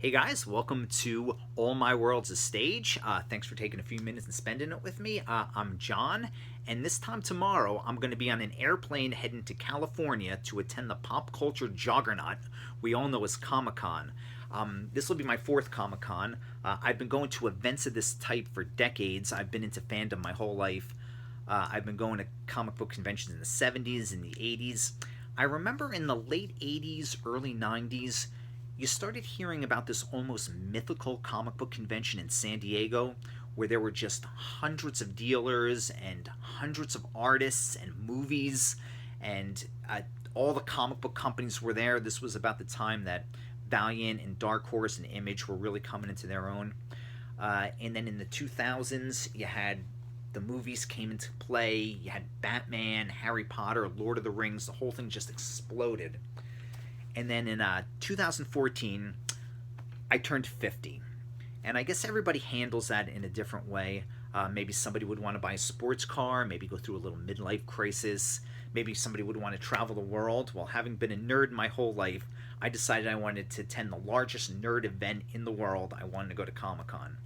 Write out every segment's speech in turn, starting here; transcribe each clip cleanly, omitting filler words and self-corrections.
Hey guys, welcome to All My World's a Stage. Thanks for taking a few minutes and spending it with me. I'm John, and this time tomorrow I'm going to be on an airplane heading to California to attend the pop culture juggernaut we all know as Comic-Con. This will be my fourth Comic-Con. I've been going to events of this type for decades. I've been into fandom my whole life. I've been going to comic book conventions in the 70s and the 80s. I remember in the late 80s, early 90s, you started hearing about this almost mythical comic book convention in San Diego where there were just hundreds of dealers and hundreds of artists and movies, and all the comic book companies were there. This was about the time that Valiant and Dark Horse and Image were really coming into their own. And then in the 2000s, you had the movies came into play. You had Batman, Harry Potter, Lord of the Rings. The whole thing just exploded. And then in 2014, I turned 50. And I guess everybody handles that in a different way. Maybe somebody would want to buy a sports car, maybe go through a little midlife crisis. Maybe somebody would want to travel the world. Well, having been a nerd my whole life, I decided I wanted to attend the largest nerd event in the world. I wanted to go to Comic-Con.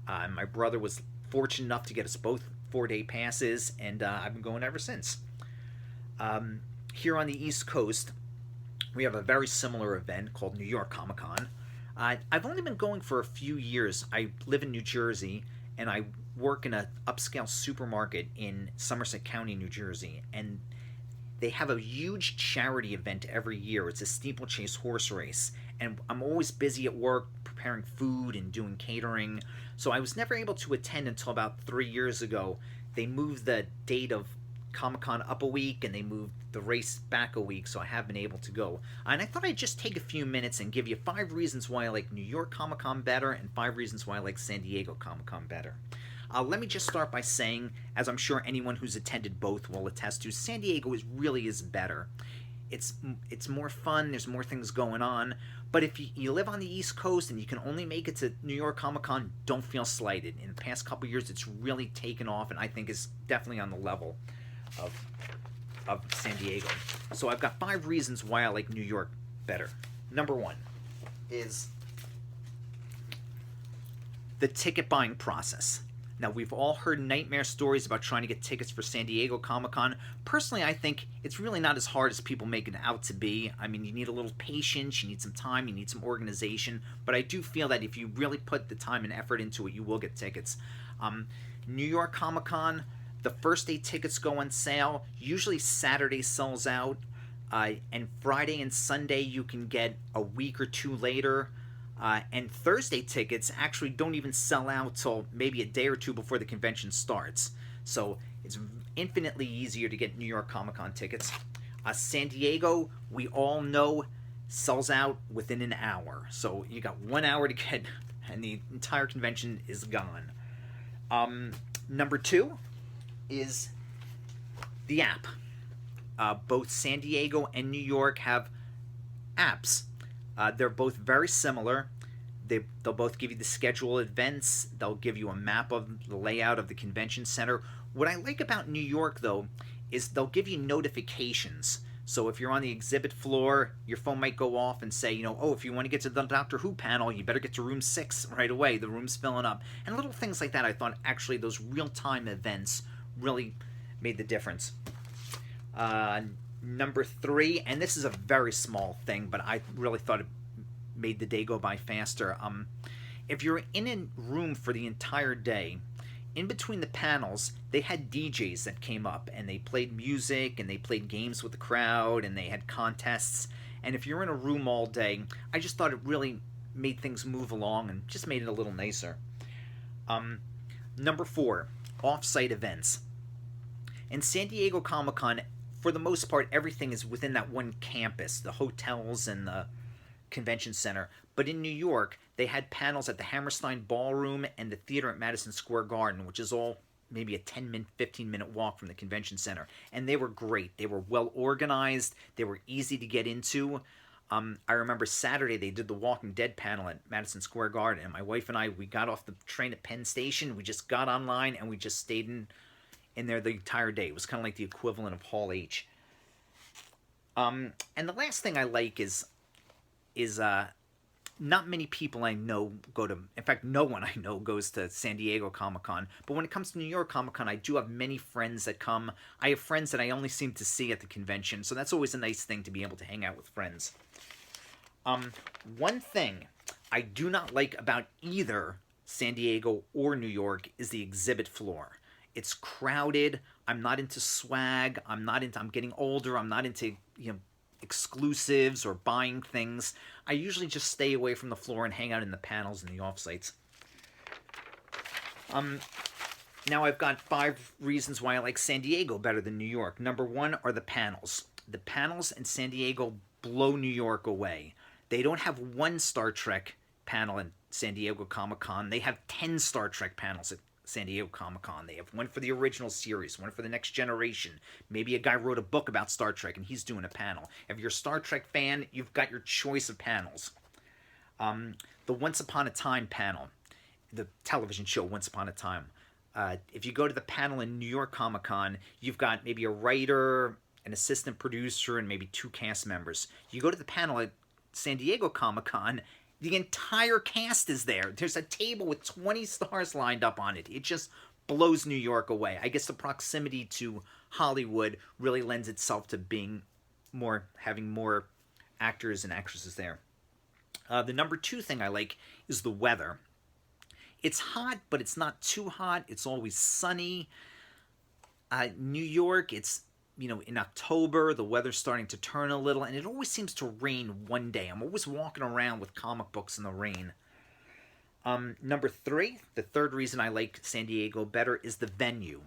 My brother was fortunate enough to get us both 4-day passes, and I've been going ever since. Here on the East Coast, we have a very similar event called New York Comic Con. I've only been going for a few years. I live in New Jersey, and I work in an upscale supermarket in Somerset County, New Jersey. And they have a huge charity event every year. It's a steeplechase horse race. And I'm always busy at work preparing food and doing catering. So I was never able to attend until about 3 years ago. They moved the date of Comic-Con up a week, and they moved the race back a week, so I have been able to go. And I thought I'd just take a few minutes and give you 5 reasons why I like New York Comic-Con better and 5 reasons why I like San Diego Comic-Con better. Let me just start by saying, as I'm sure anyone who's attended both will attest to, San Diego really is better. It's more fun, there's more things going on, but if you live on the East Coast and you can only make it to New York Comic-Con, don't feel slighted. In the past couple years, it's really taken off, and I think is definitely on the level of San Diego. So I've got 5 reasons why I like New York better. Number 1 is the ticket buying process. Now, we've all heard nightmare stories about trying to get tickets for San Diego Comic-Con. Personally, I think it's really not as hard as people make it out to be. I mean, you need a little patience, you need some time, you need some organization, but I do feel that if you really put the time and effort into it, you will get tickets. New York Comic-Con, the first day tickets go on sale. Usually Saturday sells out, and Friday and Sunday you can get a week or two later. And Thursday tickets actually don't even sell out till maybe a day or two before the convention starts. So it's infinitely easier to get New York Comic-Con tickets. San Diego, we all know, sells out within an hour. So you got 1 hour to get, and the entire convention is gone. Number 2 is the app. Both San Diego and New York have apps. They're both very similar. They'll both give you the schedule of events. They'll give you a map of the layout of the convention center. What I like about New York, though, is they'll give you notifications. So if you're on the exhibit floor, your phone might go off and say, oh, if you want to get to the Doctor Who panel, you better get to room 6 right away. The room's filling up. And little things like that, I thought actually those real-time events really made the difference. Number 3, and this is a very small thing, but I really thought it made the day go by faster. If you're in a room for the entire day, in between the panels, they had DJs that came up, and they played music, and they played games with the crowd, and they had contests. And if you're in a room all day, I just thought it really made things move along and just made it a little nicer. Number 4, off-site events. In San Diego Comic-Con, for the most part, everything is within that one campus, the hotels and the convention center. But in New York, they had panels at the Hammerstein Ballroom and the theater at Madison Square Garden, which is all maybe a 10-minute, 15-minute walk from the convention center. And they were great. They were well organized. They were easy to get into. I remember Saturday they did the Walking Dead panel at Madison Square Garden, and my wife and I, we got off the train at Penn Station. We just got online, and we just stayed in there the entire day. It was kind of like the equivalent of Hall H. And the last thing I like is not many people I know go to, in fact, no one I know goes to San Diego Comic Con. But when it comes to New York Comic Con, I do have many friends that come. I have friends that I only seem to see at the convention, so that's always a nice thing to be able to hang out with friends. One thing I do not like about either San Diego or New York is the exhibit floor. It's crowded. I'm not into swag. I'm getting older. I'm not into, exclusives or buying things. I usually just stay away from the floor and hang out in the panels and the offsites. Now I've got 5 reasons why I like San Diego better than New York. Number 1 are the panels. The panels in San Diego blow New York away. They don't have one Star Trek panel in San Diego Comic-Con. They have 10 Star Trek panels at San Diego Comic-Con. They have one for the original series, one for the next generation. Maybe a guy wrote a book about Star Trek and he's doing a panel. If you're a Star Trek fan, you've got your choice of panels. The Once Upon a Time panel, the television show Once Upon a Time. If you go to the panel in New York Comic-Con, you've got maybe a writer, an assistant producer, and maybe 2 cast members. You go to the panel at San Diego Comic-Con, the entire cast is there. There's a table with 20 stars lined up on it. It just blows New York away. I guess the proximity to Hollywood really lends itself to having more actors and actresses there. The number 2 thing I like is the weather. It's hot, but it's not too hot. It's always sunny. New York, it's, in October, the weather's starting to turn a little, and it always seems to rain one day. I'm always walking around with comic books in the rain. Number 3, the third reason I like San Diego better is the venue.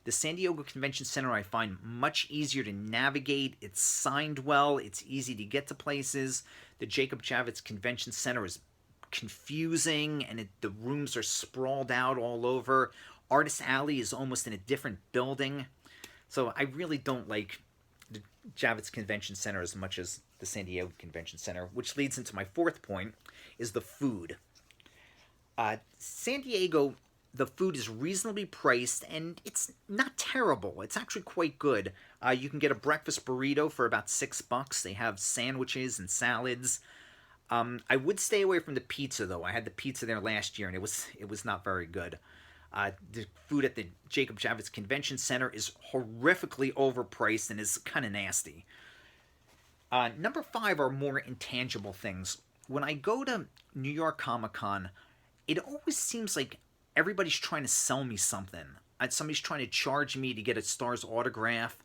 The San Diego Convention Center I find much easier to navigate. It's signed well. It's easy to get to places. The Jacob Javits Convention Center is confusing, and the rooms are sprawled out all over. Artist Alley is almost in a different building. So I really don't like the Javits Convention Center as much as the San Diego Convention Center, which leads into my 4th point, is the food. San Diego, the food is reasonably priced, and it's not terrible. It's actually quite good. You can get a breakfast burrito for about $6. They have sandwiches and salads. I would stay away from the pizza, though. I had the pizza there last year, and it was not very good. The food at the Jacob Javits Convention Center is horrifically overpriced and is kind of nasty. Number 5 are more intangible things. When I go to New York Comic Con, it always seems like everybody's trying to sell me something. Somebody's trying to charge me to get a star's autograph,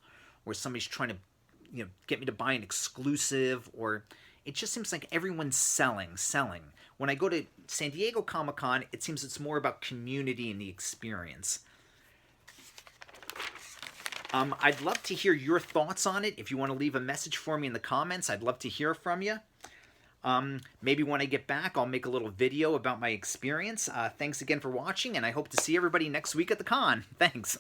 or somebody's trying to, get me to buy an exclusive, or it just seems like everyone's selling. When I go to San Diego Comic-Con, it seems it's more about community and the experience. I'd love to hear your thoughts on it. If you want to leave a message for me in the comments, I'd love to hear from you. Maybe when I get back, I'll make a little video about my experience. Thanks again for watching, and I hope to see everybody next week at the con. Thanks.